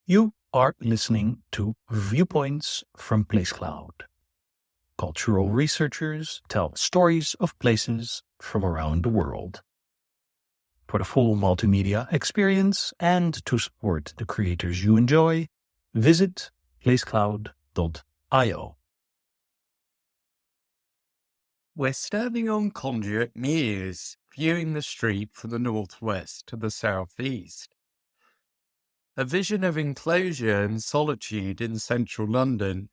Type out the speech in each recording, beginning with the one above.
You are listening to Viewpoints from Place Cloud. Cultural researchers tell stories of places from around the world. For the full multimedia experience and to support the creators you enjoy, visit placecloud.io. We're standing on Conduit, Mews, viewing the street from the northwest to the southeast. A vision of enclosure and solitude in central London,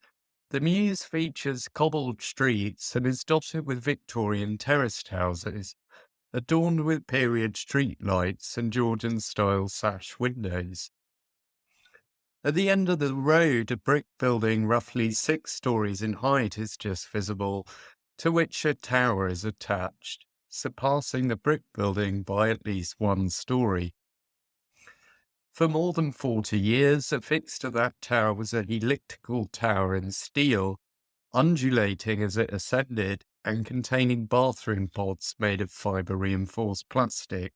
the Mews features cobbled streets and is dotted with Victorian terraced houses, adorned with period street lights and Georgian-style sash windows. At the end of the road, a brick building roughly 6 stories in height is just visible, to which a tower is attached, surpassing the brick building by at least 1 story. For more than 40 years, affixed to that tower was a helical tower in steel, undulating as it ascended and containing bathroom pods made of fibre-reinforced plastic.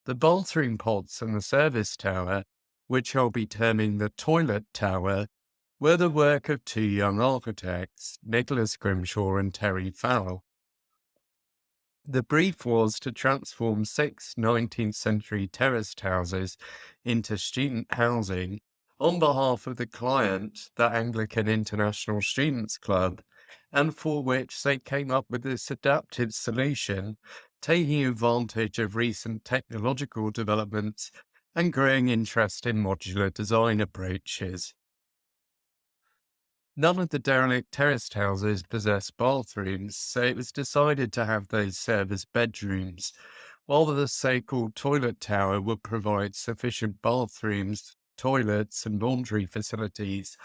The bathroom pods and the service tower, which I'll be terming the toilet tower, were the work of 2 young architects, Nicholas Grimshaw and Terry Farrell. The brief was to transform 6 19th century terraced houses into student housing on behalf of the client, the Anglican International Students' Club, and for which they came up with this adaptive solution, taking advantage of recent technological developments and growing interest in modular design approaches. None of the derelict terraced houses possessed bathrooms, so it was decided to have those serve as bedrooms, while the so-called toilet tower would provide sufficient bathrooms, toilets and laundry facilities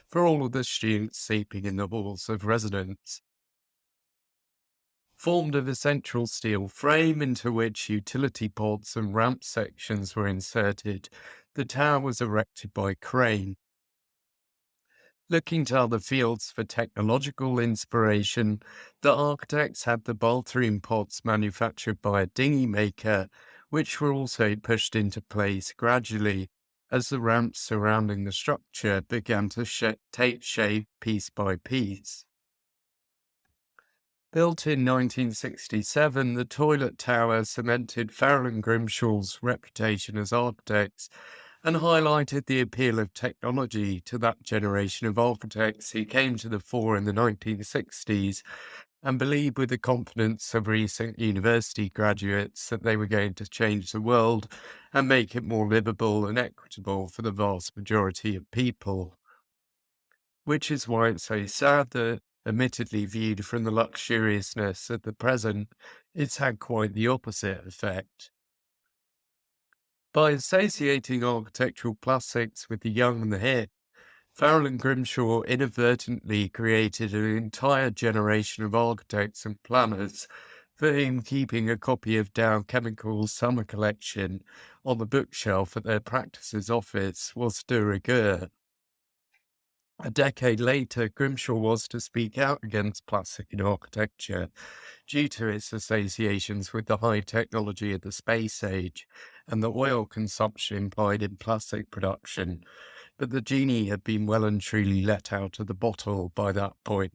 for all of the students sleeping in the halls of residence. Formed of a central steel frame into which utility pods and ramp sections were inserted, the tower was erected by crane. Looking to other fields for technological inspiration, the architects had the bathroom pods manufactured by a dinghy maker, which were also pushed into place gradually as the ramps surrounding the structure began to take shape piece by piece. Built in 1967, the toilet tower cemented Farrell and Grimshaw's reputation as architects and highlighted the appeal of technology to that generation of architects who came to the fore in the 1960s and believed with the confidence of recent university graduates that they were going to change the world and make it more livable and equitable for the vast majority of people. Which is why it's so sad that, admittedly viewed from the luxuriousness of the present, it's had quite the opposite effect. By associating architectural classics with the young and the hip, Farrell and Grimshaw inadvertently created an entire generation of architects and planners for whom keeping a copy of Dow Chemical's summer collection on the bookshelf at their practices office was de rigueur. A decade later, Grimshaw was to speak out against plastic in architecture due to its associations with the high technology of the space age and the oil consumption implied in plastic production, but the genie had been well and truly let out of the bottle by that point.